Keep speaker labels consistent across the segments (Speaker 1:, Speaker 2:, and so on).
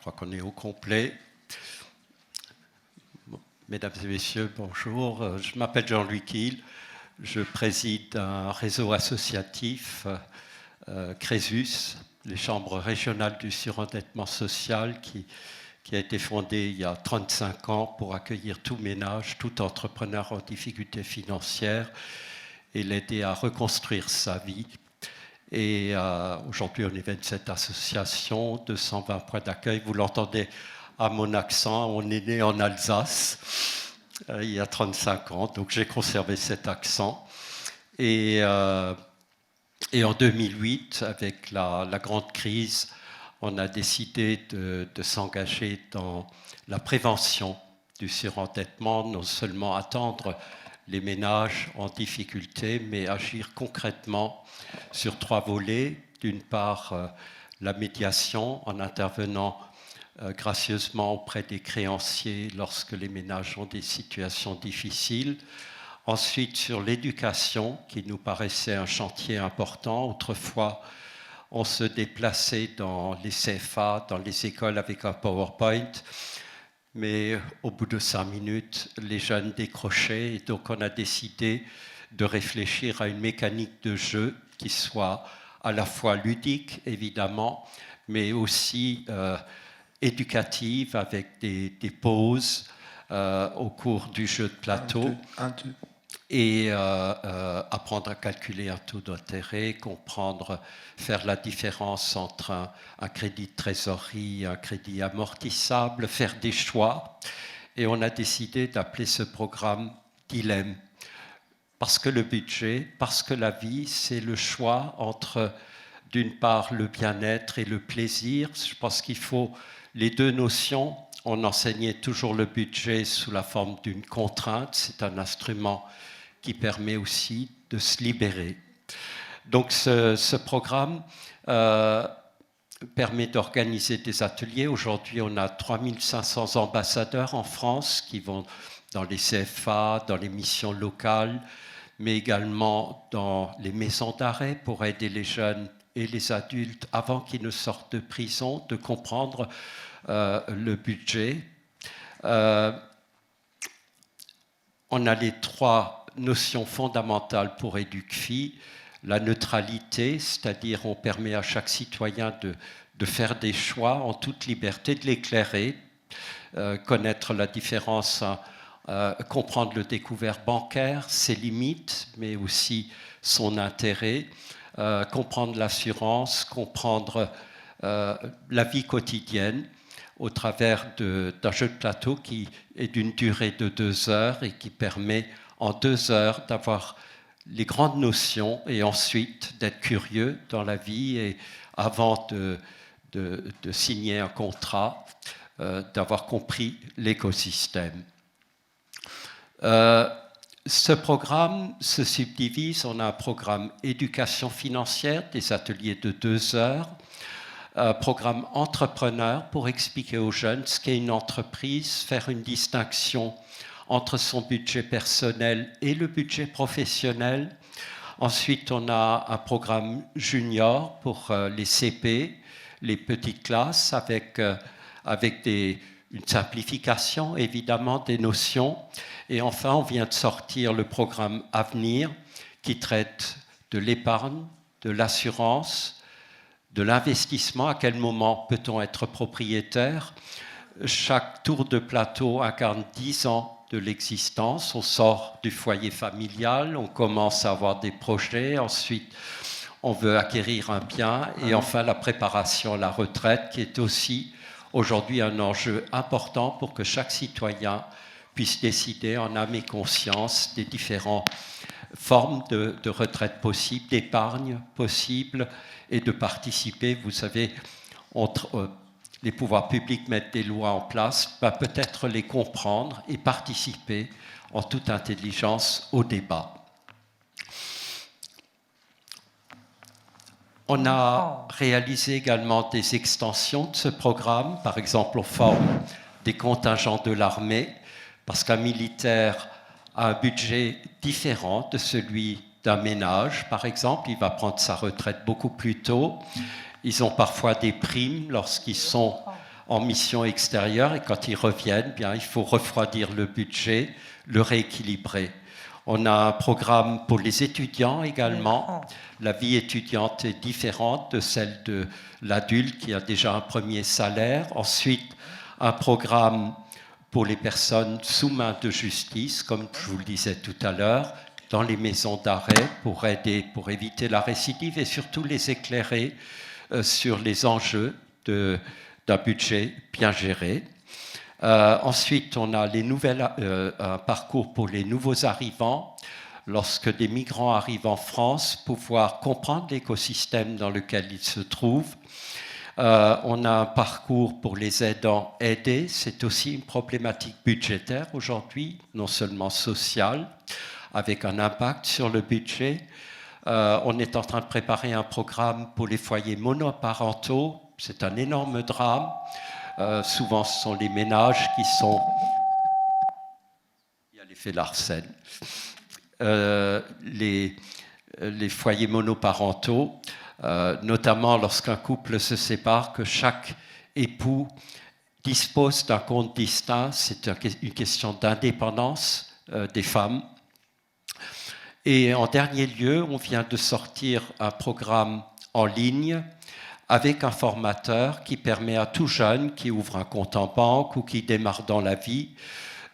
Speaker 1: crois qu'on est au complet. Mesdames et messieurs, bonjour. Je m'appelle Jean-Louis Kiel. Je préside un réseau associatif, Crésus, les chambres régionales du surendettement social, qui a été fondé il y a 35 ans pour accueillir tout ménage, tout entrepreneur en difficulté financière et l'aider à reconstruire sa vie. Et aujourd'hui, on est 27 associations, 220 points d'accueil. Vous l'entendez à mon accent, on est né en Alsace il y a 35 ans, donc j'ai conservé cet accent. Et en 2008, avec la grande crise, on a décidé de s'engager dans la prévention du surendettement, non seulement attendre les ménages en difficulté, mais agir concrètement sur 3 volets. D'une part, la médiation, en intervenant gracieusement auprès des créanciers lorsque les ménages ont des situations difficiles. Ensuite, sur l'éducation, qui nous paraissait un chantier important. Autrefois, on se déplaçait dans les CFA, dans les écoles avec un PowerPoint, mais au bout de 5 minutes, les jeunes décrochaient, et donc on a décidé de réfléchir à une mécanique de jeu qui soit à la fois ludique, évidemment, mais aussi éducative, avec des pauses au cours du jeu de plateau. Et apprendre à calculer un taux d'intérêt, comprendre, faire la différence entre un crédit de trésorerie et un crédit amortissable, faire des choix. Et on a décidé d'appeler ce programme Dilemme. Parce que le budget, parce que la vie, c'est le choix entre, d'une part, le bien-être et le plaisir. Je pense qu'il faut les deux notions. On enseignait toujours le budget sous la forme d'une contrainte. C'est un instrument qui permet aussi de se libérer. Donc ce programme permet d'organiser des ateliers. Aujourd'hui, on a 3500 ambassadeurs en France qui vont dans les CFA, dans les missions locales, mais également dans les maisons d'arrêt pour aider les jeunes et les adultes, avant qu'ils ne sortent de prison, de comprendre le budget. On a les 3 notion fondamentale pour EducFi, la neutralité, c'est-à-dire on permet à chaque citoyen de faire des choix en toute liberté, de l'éclairer, connaître la différence, comprendre le découvert bancaire, ses limites, mais aussi son intérêt, comprendre l'assurance, comprendre la vie quotidienne au travers d'un jeu de plateau qui est d'une durée de 2 heures et qui permet en 2 heures d'avoir les grandes notions et ensuite d'être curieux dans la vie et avant de signer un contrat, d'avoir compris l'écosystème. Ce programme se subdivise. On a un programme éducation financière, des ateliers de 2 heures, un programme entrepreneur pour expliquer aux jeunes ce qu'est une entreprise, faire une distinction entre son budget personnel et le budget professionnel. Ensuite, on a un programme junior pour les CP, les petites classes, avec une simplification, évidemment, des notions. Et enfin, on vient de sortir le programme Avenir, qui traite de l'épargne, de l'assurance, de l'investissement. À quel moment peut-on être propriétaire ? Chaque tour de plateau incarne 10 ans de l'existence. On sort du foyer familial, on commence à avoir des projets, ensuite on veut acquérir un bien, et enfin la préparation à la retraite, qui est aussi aujourd'hui un enjeu important pour que chaque citoyen puisse décider en âme et conscience des différentes formes de retraite possibles, d'épargne possible, et de participer. Vous savez, les pouvoirs publics mettent des lois en place, peut-être les comprendre et participer en toute intelligence au débat. On a réalisé également des extensions de ce programme. Par exemple, on forme des contingents de l'armée, parce qu'un militaire a un budget différent de celui d'un ménage. Par exemple, il va prendre sa retraite beaucoup plus tôt. Ils ont parfois des primes lorsqu'ils sont en mission extérieure et quand ils reviennent, bien, il faut refroidir le budget, le rééquilibrer. On a un programme pour les étudiants également. La vie étudiante est différente de celle de l'adulte qui a déjà un premier salaire. Ensuite, un programme pour les personnes sous main de justice, comme je vous le disais tout à l'heure, dans les maisons d'arrêt pour aider, pour éviter la récidive et surtout les éclairer sur les enjeux d'un budget bien géré. Ensuite, on a un parcours pour les nouveaux arrivants. Lorsque des migrants arrivent en France, pouvoir comprendre l'écosystème dans lequel ils se trouvent. On a un parcours pour les aidants aidés. C'est aussi une problématique budgétaire aujourd'hui, non seulement sociale, avec un impact sur le budget. On est en train de préparer un programme pour les foyers monoparentaux. C'est un énorme drame. Souvent, ce sont les ménages qui sont... Il y a l'effet Larsen. Les foyers monoparentaux, notamment lorsqu'un couple se sépare, que chaque époux dispose d'un compte distinct. C'est une question d'indépendance des femmes. Et en dernier lieu, on vient de sortir un programme en ligne avec un formateur qui permet à tout jeune qui ouvre un compte en banque ou qui démarre dans la vie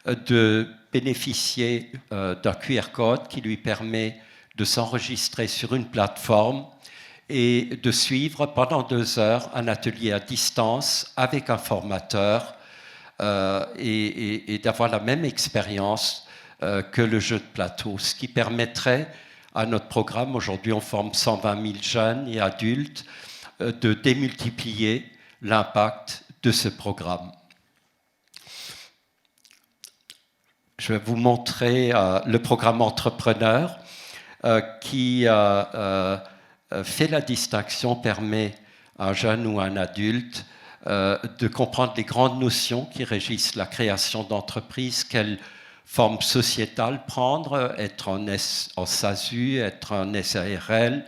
Speaker 1: de bénéficier d'un QR code qui lui permet de s'enregistrer sur une plateforme et de suivre pendant 2 heures un atelier à distance avec un formateur et d'avoir la même expérience que le jeu de plateau, ce qui permettrait à notre programme, aujourd'hui on forme 120 000 jeunes et adultes, de démultiplier l'impact de ce programme. Je vais vous montrer le programme Entrepreneur qui fait la distinction, permet à un jeune ou à un adulte de comprendre les grandes notions qui régissent la création d'entreprises, quelle forme sociétale prendre, être en SASU, être en SARL,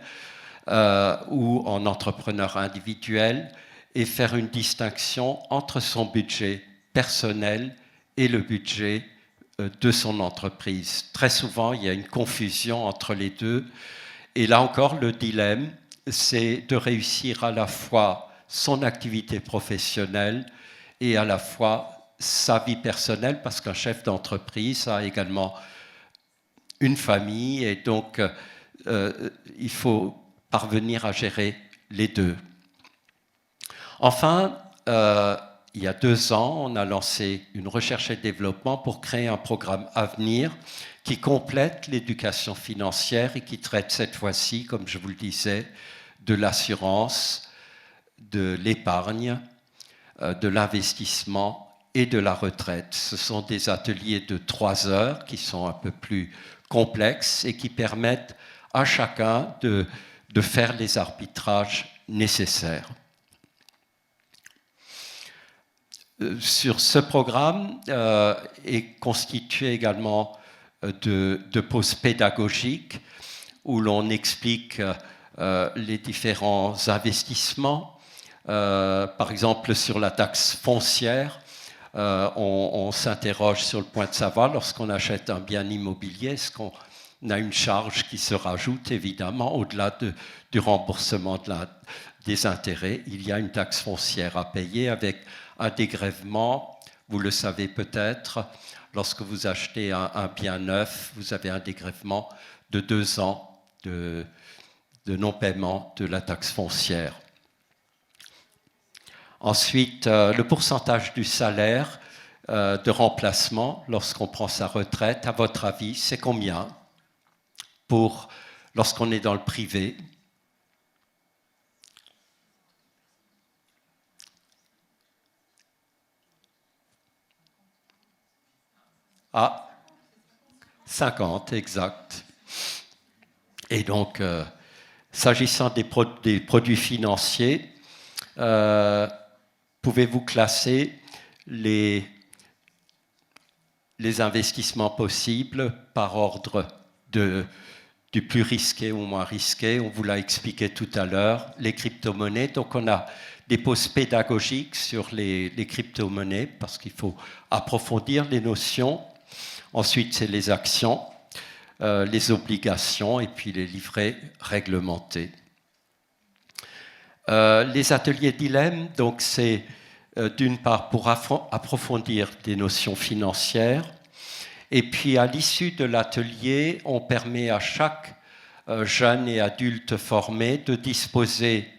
Speaker 1: ou en entrepreneur individuel, et faire une distinction entre son budget personnel et le budget de son entreprise. Très souvent, il y a une confusion entre les deux. Et là encore, le dilemme, c'est de réussir à la fois son activité professionnelle et à la fois sa vie personnelle, parce qu'un chef d'entreprise a également une famille, et donc il faut parvenir à gérer les deux. Enfin, il y a 2 ans, on a lancé une recherche et développement pour créer un programme Avenir qui complète l'éducation financière et qui traite cette fois-ci, comme je vous le disais, de l'assurance, de l'épargne, de l'investissement et de la retraite. Ce sont des ateliers de 3 heures qui sont un peu plus complexes et qui permettent à chacun de faire les arbitrages nécessaires. Sur ce programme est constitué également de pauses pédagogiques où l'on explique les différents investissements. Par exemple, sur la taxe foncière, on s'interroge sur le point de savoir, lorsqu'on achète un bien immobilier, est-ce qu'on a une charge qui se rajoute, évidemment, au-delà du remboursement des intérêts. Il y a une taxe foncière à payer avec un dégrèvement. Vous le savez peut-être, lorsque vous achetez un bien neuf, vous avez un dégrèvement de 2 ans de non-paiement de la taxe foncière. Ensuite, le pourcentage du salaire de remplacement lorsqu'on prend sa retraite, à votre avis, c'est combien lorsqu'on est dans le privé? Ah, 50, exact. Et donc, s'agissant des produits financiers, pouvez-vous classer les investissements possibles par ordre du plus risqué au moins risqué? On vous l'a expliqué tout à l'heure, les crypto-monnaies. Donc on a des pauses pédagogiques sur les crypto-monnaies, parce qu'il faut approfondir les notions. Ensuite, c'est les actions, les obligations et puis les livrets réglementés. Les ateliers dilemme, donc c'est d'une part pour approfondir des notions financières, et puis à l'issue de l'atelier, on permet à chaque jeune et adulte formé de disposer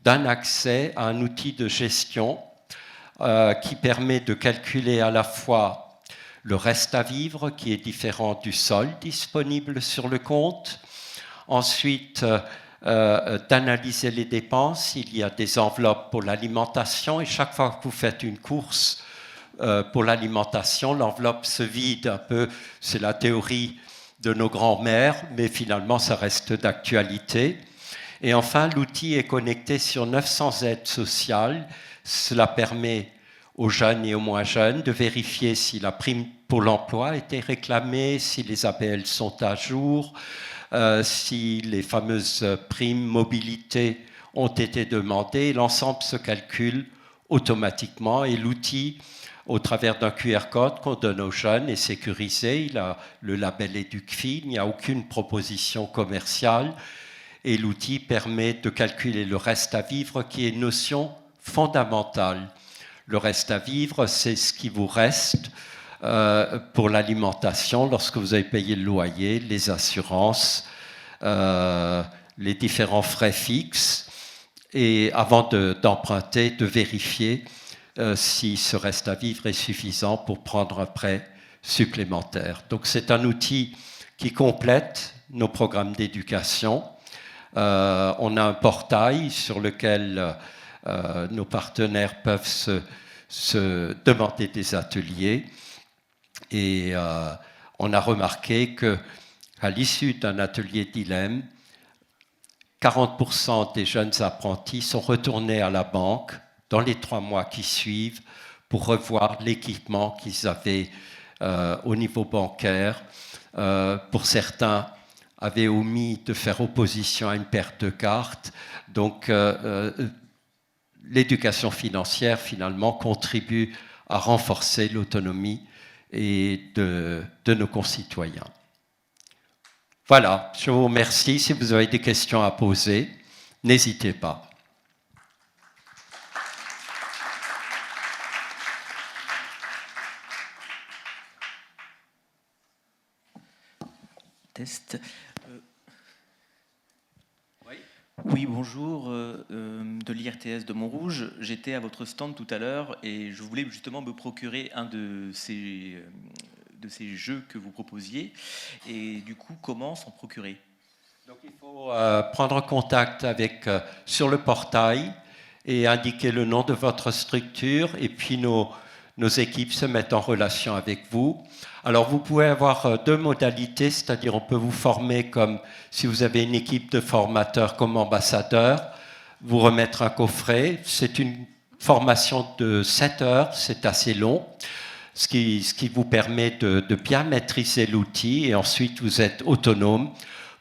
Speaker 1: d'un accès à un outil de gestion qui permet de calculer à la fois le reste à vivre, qui est différent du solde disponible sur le compte. Ensuite, d'analyser les dépenses. Il y a des enveloppes pour l'alimentation et chaque fois que vous faites une course pour l'alimentation, l'enveloppe se vide un peu. C'est la théorie de nos grands-mères, mais finalement, ça reste d'actualité. Et enfin, l'outil est connecté sur 900 aides sociales. Cela permet aux jeunes et aux moins jeunes de vérifier si la prime pour l'emploi a été réclamée, si les APL sont à jour, si les fameuses primes mobilité ont été demandées. L'ensemble se calcule automatiquement et l'outil, au travers d'un QR code qu'on donne aux jeunes, est sécurisé. Il a le label EducFi, il n'y a aucune proposition commerciale et l'outil permet de calculer le reste à vivre qui est une notion fondamentale. Le reste à vivre, c'est ce qui vous reste pour l'alimentation lorsque vous avez payé le loyer, les assurances, les différents frais fixes et avant d'emprunter, de vérifier si ce reste à vivre est suffisant pour prendre un prêt supplémentaire. Donc c'est un outil qui complète nos programmes d'éducation. On a un portail sur lequel nos partenaires peuvent se demander des ateliers et on a remarqué qu'à l'issue d'un atelier dilemme, 40% des jeunes apprentis sont retournés à la banque dans les 3 mois qui suivent pour revoir l'équipement qu'ils avaient au niveau bancaire. Pour certains, avaient omis de faire opposition à une perte de carte. Donc, l'éducation financière, finalement, contribue à renforcer l'autonomie de nos concitoyens. Voilà, je vous remercie. Si vous avez des questions à poser, n'hésitez pas.
Speaker 2: Test. Oui, bonjour, de l'IRTS de Montrouge. J'étais à votre stand tout à l'heure et je voulais justement me procurer un de ces jeux que vous proposiez. Et du coup, comment s'en procurer?
Speaker 1: Donc il faut prendre contact sur le portail et indiquer le nom de votre structure et puis nos équipes se mettent en relation avec vous. Alors vous pouvez avoir 2 modalités, c'est-à-dire on peut vous former comme si vous avez une équipe de formateurs comme ambassadeur, vous remettre un coffret. C'est une formation de 7 heures, c'est assez long, ce qui vous permet de bien maîtriser l'outil et ensuite vous êtes autonome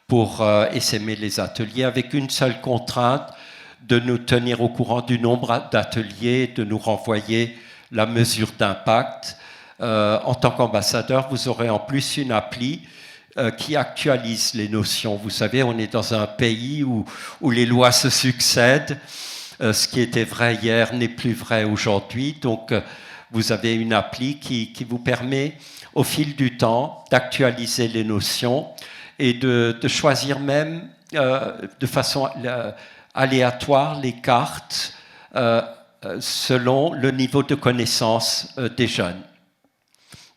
Speaker 1: pour essaimer les ateliers avec une seule contrainte, de nous tenir au courant du nombre d'ateliers, de nous renvoyer la mesure d'impact. En tant qu'ambassadeur, vous aurez en plus une appli qui actualise les notions. Vous savez, on est dans un pays où les lois se succèdent. Ce qui était vrai hier n'est plus vrai aujourd'hui. Donc, vous avez une appli qui vous permet, au fil du temps, d'actualiser les notions et de choisir même de façon aléatoire les cartes selon le niveau de connaissance des jeunes.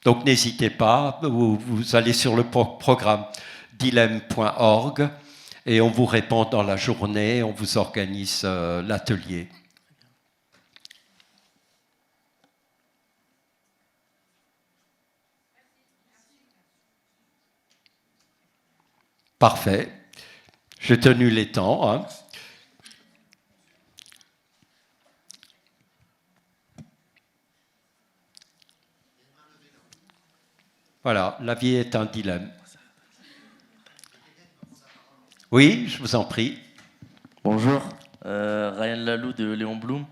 Speaker 1: Donc n'hésitez pas, vous allez sur le programme dilemme.org et on vous répond dans la journée, on vous organise l'atelier. Parfait. J'ai tenu les temps. Hein. Voilà, la vie est un dilemme. Oui, je vous en prie.
Speaker 3: Bonjour. Ryan Lalo de Léon Blum.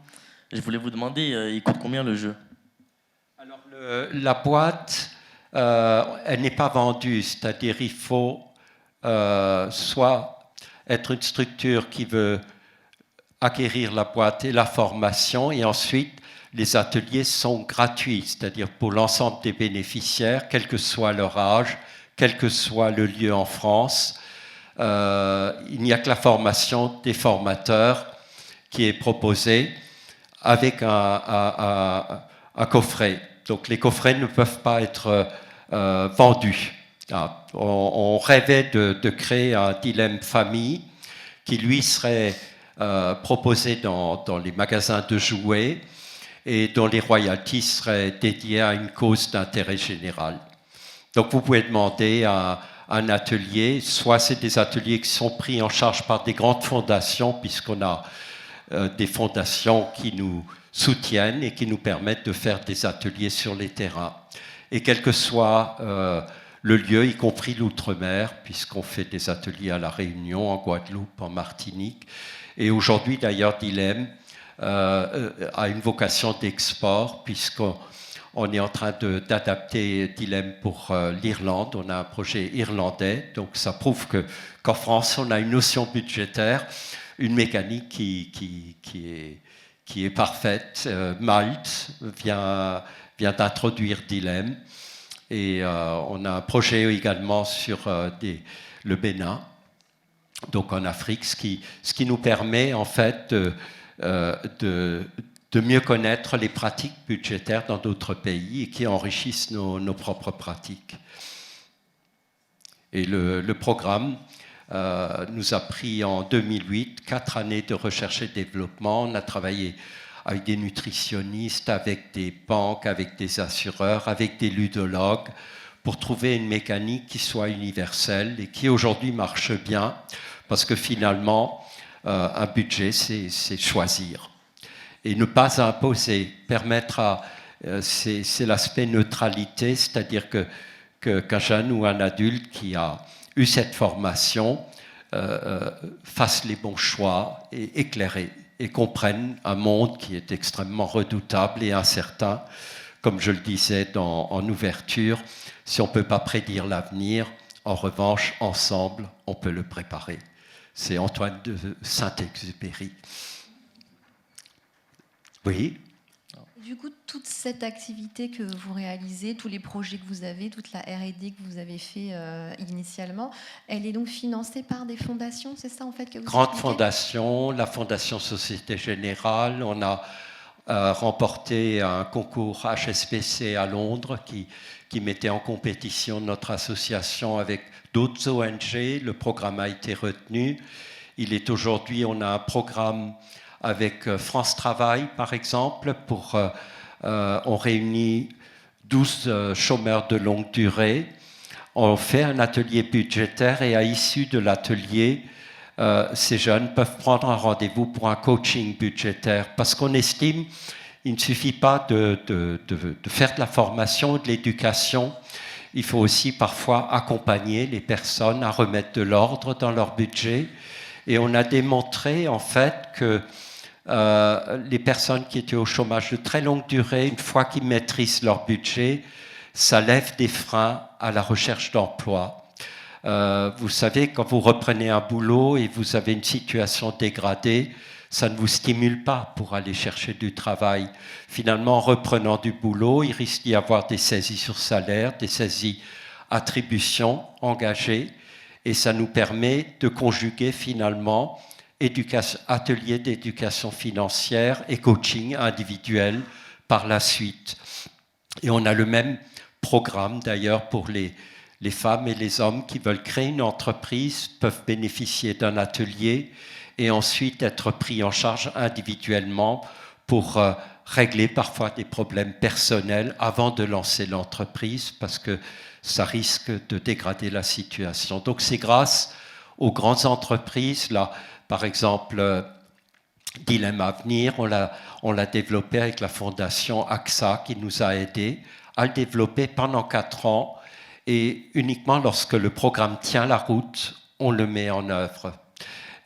Speaker 3: Je voulais vous demander, il coûte combien le jeu?
Speaker 1: Alors, la boîte, elle n'est pas vendue, c'est-à-dire il faut soit être une structure qui veut acquérir la boîte et la formation, et ensuite les ateliers sont gratuits, c'est-à-dire pour l'ensemble des bénéficiaires, quel que soit leur âge, quel que soit le lieu en France. Il n'y a que la formation des formateurs qui est proposée avec un coffret. Donc les coffrets ne peuvent pas être vendus. On rêvait de créer un dilemme famille qui lui serait proposé dans les magasins de jouets et dont les royalties seraient dédiées à une cause d'intérêt général. Donc vous pouvez demander à un atelier, soit c'est des ateliers qui sont pris en charge par des grandes fondations, puisqu'on a des fondations qui nous soutiennent et qui nous permettent de faire des ateliers sur les terrains. Et quel que soit le lieu, y compris l'outre-mer, puisqu'on fait des ateliers à La Réunion, en Guadeloupe, en Martinique. Et aujourd'hui, d'ailleurs, Dilemme a une vocation d'export, puisqu'on est en train d'adapter Dilemme pour l'Irlande. On a un projet irlandais, donc ça prouve qu'en France, on a une notion budgétaire, une mécanique qui est parfaite. Malte vient d'introduire Dilemme. Et on a un projet également sur le Bénin, donc en Afrique, ce qui nous permet en fait de mieux connaître les pratiques budgétaires dans d'autres pays et qui enrichissent nos propres pratiques. Et le programme nous a pris en 2008 4 années de recherche et développement. On a travaillé avec des nutritionnistes, avec des banques, avec des assureurs, avec des ludologues, pour trouver une mécanique qui soit universelle et qui aujourd'hui marche bien, parce que finalement, un budget, c'est choisir. Et ne pas imposer, permettre à... c'est l'aspect neutralité, c'est-à dire qu'un jeune ou un adulte qui a eu cette formation fasse les bons choix et éclairé, et comprennent un monde qui est extrêmement redoutable et incertain. Comme je le disais en ouverture, si on ne peut pas prédire l'avenir, en revanche, ensemble, on peut le préparer. C'est Antoine de Saint-Exupéry. Oui.
Speaker 4: Du coup, toute cette activité que vous réalisez, tous les projets que vous avez, toute la R&D que vous avez fait initialement, elle est donc financée par des fondations, c'est ça en fait que vous
Speaker 1: Grande
Speaker 4: expliquez ?
Speaker 1: fondation, la Fondation Société Générale. On a remporté un concours HSBC à Londres qui mettait en compétition notre association avec d'autres ONG. Le programme a été retenu. Il est aujourd'hui, on a un programme avec France Travail, par exemple, on réunit 12 chômeurs de longue durée. On fait un atelier budgétaire et à l'issue de l'atelier, ces jeunes peuvent prendre un rendez-vous pour un coaching budgétaire, parce qu'on estime qu'il ne suffit pas de faire de la formation, de l'éducation. Il faut aussi parfois accompagner les personnes à remettre de l'ordre dans leur budget. Et on a démontré en fait que les personnes qui étaient au chômage de très longue durée, une fois qu'ils maîtrisent leur budget, ça lève des freins à la recherche d'emploi. Vous savez, quand vous reprenez un boulot et vous avez une situation dégradée, ça ne vous stimule pas pour aller chercher du travail. Finalement, en reprenant du boulot, il risque d'y avoir des saisies sur salaire, des saisies attributions engagées, et ça nous permet de conjuguer finalement atelier d'éducation financière et coaching individuel par la suite. Et on a le même programme d'ailleurs pour les femmes et les hommes qui veulent créer une entreprise, peuvent bénéficier d'un atelier et ensuite être pris en charge individuellement pour régler parfois des problèmes personnels avant de lancer l'entreprise, parce que ça risque de dégrader la situation. Donc c'est grâce aux grandes entreprises, là, par exemple, Dilemme Avenir, on l'a développé avec la fondation AXA qui nous a aidés à le développer pendant 4 ans, et uniquement lorsque le programme tient la route, on le met en œuvre.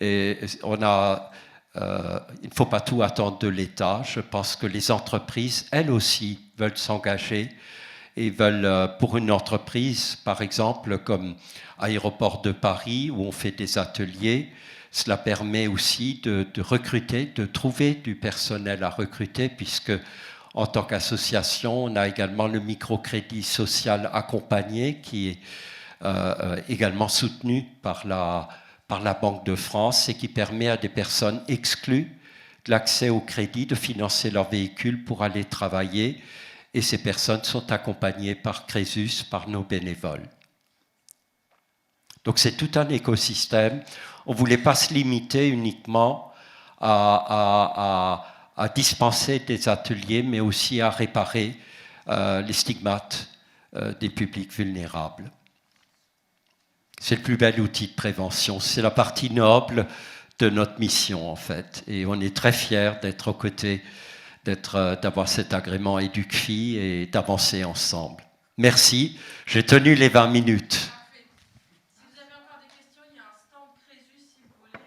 Speaker 1: Et on a il ne faut pas tout attendre de l'État. Je pense que les entreprises, elles aussi, veulent s'engager et veulent, pour une entreprise, par exemple, comme Aéroport de Paris, où on fait des ateliers, cela permet aussi de recruter, de trouver du personnel à recruter, puisque en tant qu'association, on a également le microcrédit social accompagné, qui est également soutenu par la Banque de France et qui permet à des personnes exclues de l'accès au crédit de financer leur véhicule pour aller travailler. Et ces personnes sont accompagnées par Crésus, par nos bénévoles. Donc c'est tout un écosystème. On ne voulait pas se limiter uniquement à dispenser des ateliers, mais aussi à réparer les stigmates des publics vulnérables. C'est le plus bel outil de prévention. C'est la partie noble de notre mission, en fait. Et on est très fiers d'être aux côtés, d'avoir cet agrément EducFi et d'avancer ensemble. Merci. J'ai tenu les 20 minutes.